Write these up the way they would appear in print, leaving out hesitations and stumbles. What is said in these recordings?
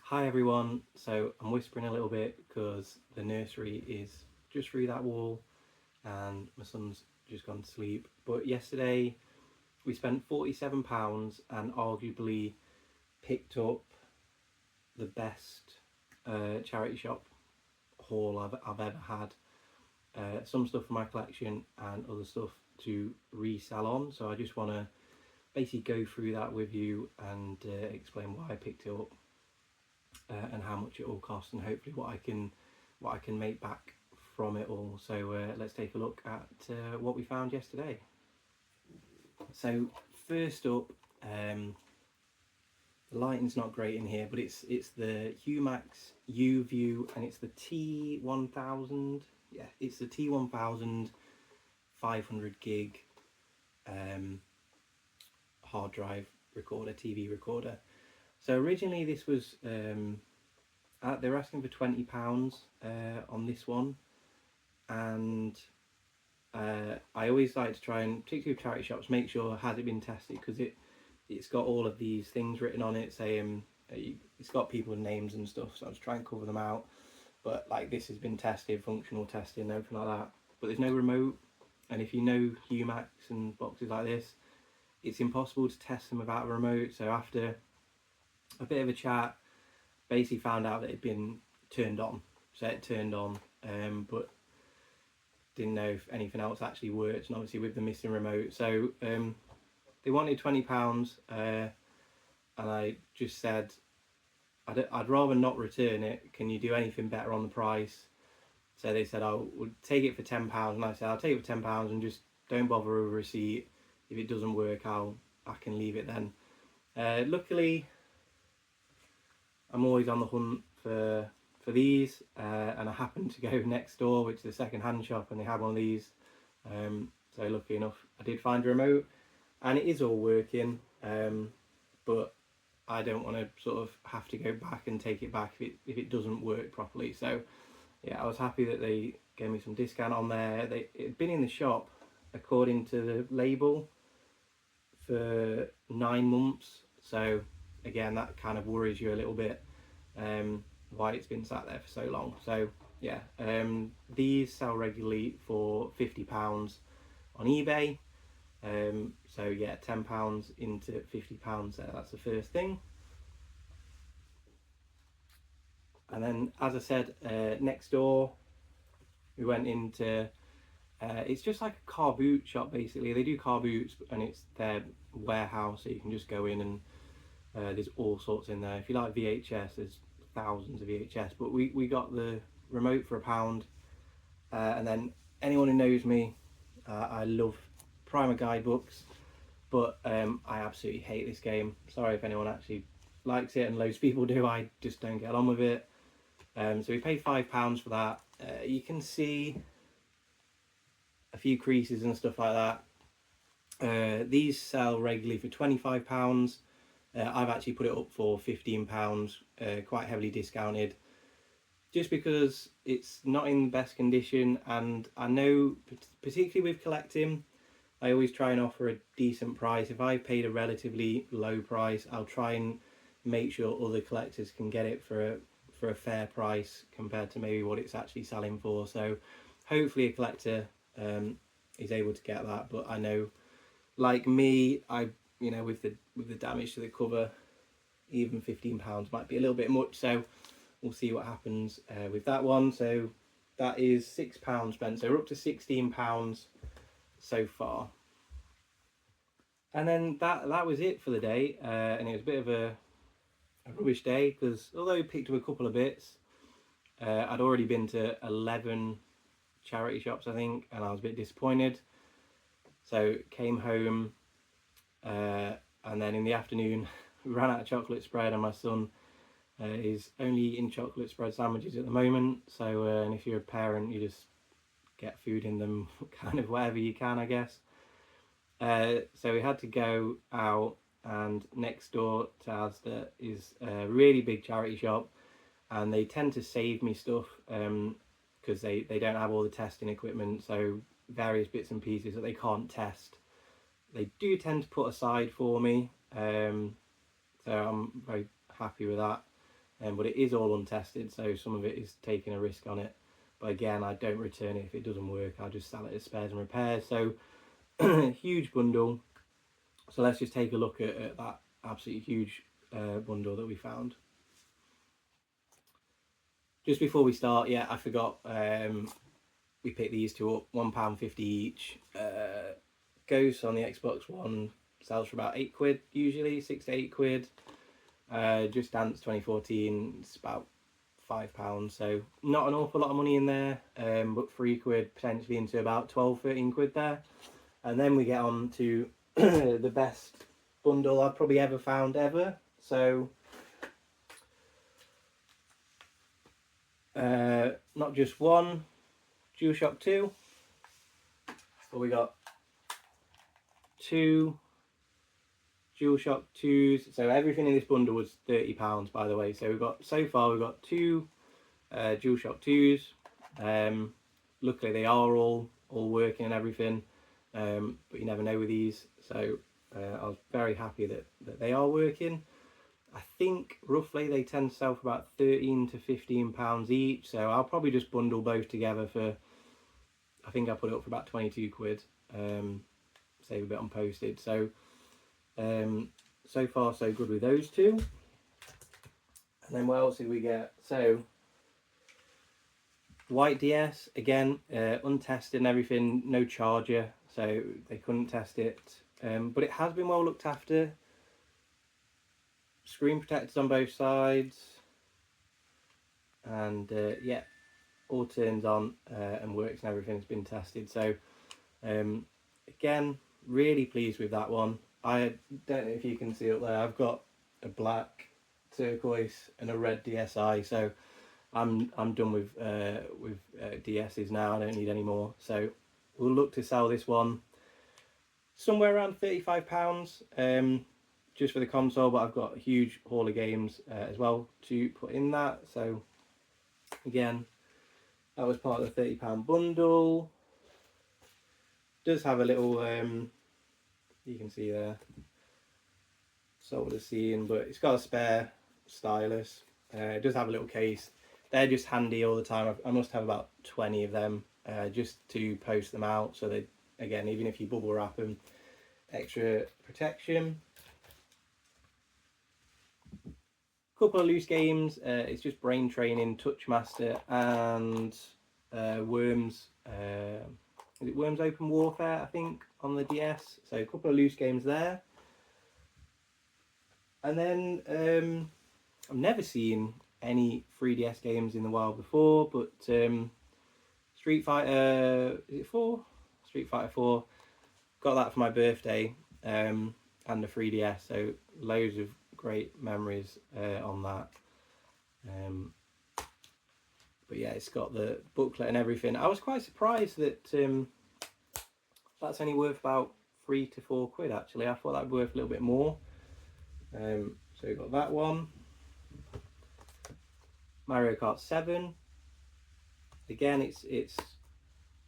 Hi everyone, so I'm whispering a little bit because the nursery is just through that wall and my son's just gone to sleep. But yesterday we spent £47 and arguably picked up the best charity shop haul I've ever had. Some stuff for my collection and other stuff to resell on. So I just want to basically go through that with you and explain why I picked it up. And how much it all costs, and hopefully what I can make back from it all. So let's take a look at what we found yesterday. So first up, the lighting's not great in here, but it's the Humax U View, and it's the T1000. Yeah, it's the T1000 500 gig hard drive recorder, TV recorder. So originally this was they were asking for £20 on this one, and I always like to try and, particularly with charity shops, make sure has it been tested, because it's got all of these things written on it saying it's got people's names and stuff. So I was trying to cover them out, but like this has been tested, functional testing, everything like that. But there's no remote, and if you know Humax and boxes like this, it's impossible to test them without a remote. So after a bit of a chat, basically found out that it'd been turned on. So it turned on, but didn't know if anything else actually worked, and obviously with the missing remote. So they wanted £20, and I just said I'd rather not return it. Can you do anything better on the price? So they said I would take it for £10, and I said I'll take it for £10 and just don't bother with a receipt. If it doesn't work, I can leave it then. Luckily, I'm always on the hunt for these, and I happened to go next door, which is a second-hand shop, and they had one of these. So lucky enough, I did find a remote, and it is all working. But I don't want to sort of have to go back and take it back if it doesn't work properly. So yeah, I was happy that they gave me some discount on there. It had been in the shop, according to the label, for 9 months. So again, that kind of worries you a little bit, why it's been sat there for so long. So yeah, these sell regularly for £50 on eBay. So yeah, £10 into £50 there, that's the first thing. And then, as I said, next door we went into it's just like a car boot shop basically. They do car boots, and it's their warehouse, so you can just go in and there's all sorts in there. If you like VHS, there's thousands of VHS, but we got the remote for £1. And then anyone who knows me, I love Prima guidebooks, but I absolutely hate this game. Sorry if anyone actually likes it, and loads of people do. I just don't get on with it. So we paid £5 for that. You can see a few creases and stuff like that. These sell regularly for £25. I've actually put it up for £15, quite heavily discounted, just because it's not in the best condition. And I know, particularly with collecting, I always try and offer a decent price. If I've paid a relatively low price, I'll try and make sure other collectors can get it for a fair price compared to maybe what it's actually selling for. So hopefully a collector is able to get that. But I know, like me, with the damage to the cover, even £15 might be a little bit much. So we'll see what happens with that one. So that is £6 spent. So we're up to £16 so far. And then that was it for the day, and it was a bit of a rubbish day, because although we picked up a couple of bits, I'd already been to 11 charity shops, I think, and I was a bit disappointed. So came home, and then in the afternoon we ran out of chocolate spread, and my son is only eating chocolate spread sandwiches at the moment. So and if you're a parent, you just get food in them kind of wherever you can, I guess. So we had to go out, and next door to Asda is a really big charity shop, and they tend to save me stuff because they don't have all the testing equipment. So various bits and pieces that they can't test, they do tend to put aside for me. So I'm very happy with that. but it is all untested, so some of it is taking a risk on it. But again, I don't return it if it doesn't work. I'll just sell it as spares and repairs. So huge bundle. So let's just take a look at that absolutely huge bundle that we found. Just before we start, yeah, I forgot, we picked these two up, £1.50 each. Ghost on the Xbox One sells for about £8 usually, £6 to £8. Just Dance 2014, it's about £5, so not an awful lot of money in there, but £3 potentially into about 12-13 quid there. And then we get on to the best bundle I've probably ever found ever. So not just one DualShock 2, but we got two DualShock 2s. So everything in this bundle was £30, by the way. So we've got, so far we've got two DualShock 2s. Luckily they are all working and everything, but you never know with these. So I was very happy that they are working. I think roughly they tend to sell for about £13 to £15 each, so I'll probably just bundle both together for, I think I put it up for about 22 quid, save a bit on postage. So so far so good with those two. And then what else did we get? So white DS, again, untested and everything, no charger, so they couldn't test it, but it has been well looked after. Screen protectors on both sides, and yeah, all turns on and works and everything's been tested. So again, really pleased with that one. I don't know if you can see up there, I've got a black, turquoise and a red DSi, so I'm done with DSs now. I don't need any more, so we'll look to sell this one somewhere around £35 just for the console, but I've got a huge haul of games as well to put in that. So again, that was part of the £30 bundle. Does have a little, you can see there, solder scene, but it's got a spare stylus. It does have a little case. They're just handy all the time. I must have about 20 of them just to post them out, so they, again, even if you bubble wrap them, extra protection. Couple of loose games. It's just Brain Training, Touchmaster, and Worms. Is it Worms Open Warfare, I think, on the DS? So a couple of loose games there. And then I've never seen any 3DS games in the wild before, but Street Fighter, is it 4? Street Fighter 4. Got that for my birthday, and the 3DS, so loads of great memories on that. But yeah, it's got the booklet and everything. I was quite surprised that that's only worth about £3 to £4 actually. I thought that'd be worth a little bit more. So we've got that one. Mario Kart 7. Again, it's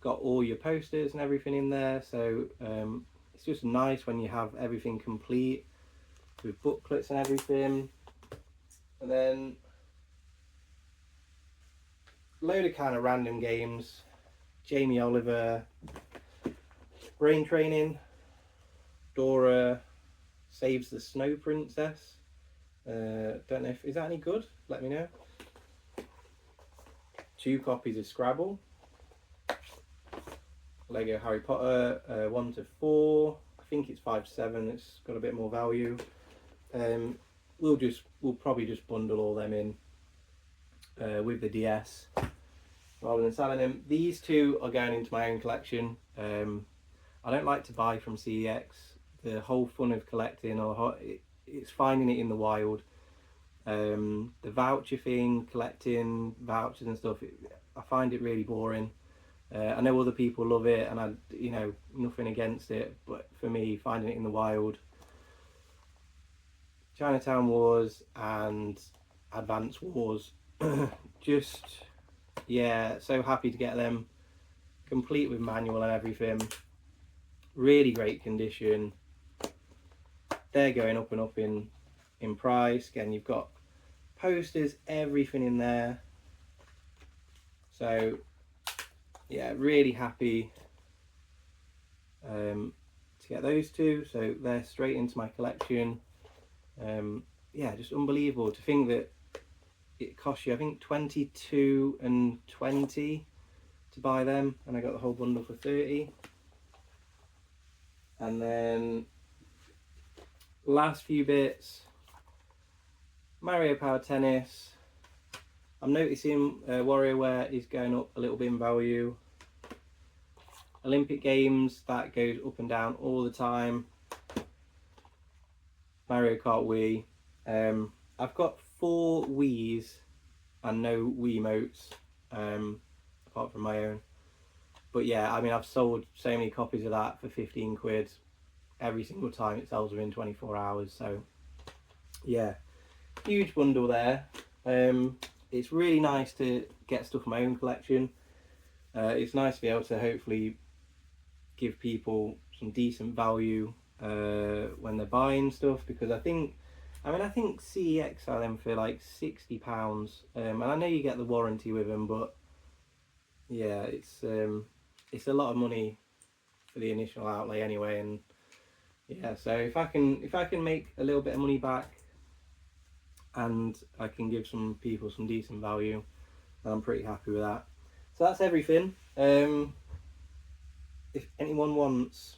got all your posters and everything in there, so it's just nice when you have everything complete with booklets and everything. And then load of kind of random games. Jamie Oliver, Brain Training, Dora Saves the Snow Princess. Don't know if, is that any good? Let me know. 2 copies of Scrabble. Lego Harry Potter 1 to 4. I think it's 5 to 7. It's got a bit more value. We'll probably just bundle all them in with the DS rather than selling them. These two are going into my own collection. I don't like to buy from CEX. The whole fun of collecting, it's finding it in the wild. The voucher thing, collecting vouchers and stuff, I find it really boring. I know other people love it, and nothing against it, but for me, finding it in the wild, ChinaTown Wars and Advance Wars, just, yeah, so happy to get them, complete with manual and everything, really great condition. They're going up and up in price. Again, you've got posters, everything in there. So yeah, really happy to get those two. So they're straight into my collection. Yeah, just unbelievable to think that it cost you, I think, 22 and 20 to buy them, and I got the whole bundle for 30. And then last few bits, Mario Power Tennis. I'm noticing WarioWare is going up a little bit in value. Olympic Games, that goes up and down all the time. Mario Kart Wii. I've got 4 Wiis and no Wiimotes, apart from my own. But yeah, I mean, I've sold so many copies of that for 15 quid every single time it sells within 24 hours. So yeah, huge bundle there. It's really nice to get stuff from my own collection. It's nice to be able to hopefully give people some decent value when they're buying stuff, because I think CEX sell them for like £60, and I know you get the warranty with them, but yeah, it's a lot of money for the initial outlay anyway. And yeah, so if I can make a little bit of money back and I can give some people some decent value, then I'm pretty happy with that. So that's everything. If anyone wants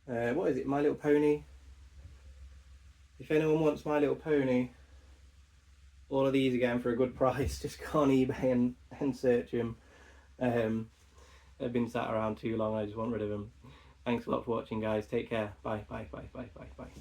what is it, My Little Pony? If anyone wants My Little Pony, all of these again for a good price, just go on eBay and search them. They've been sat around too long, I just want rid of them. Thanks a lot for watching, guys. Take care. Bye, bye, bye, bye, bye, bye.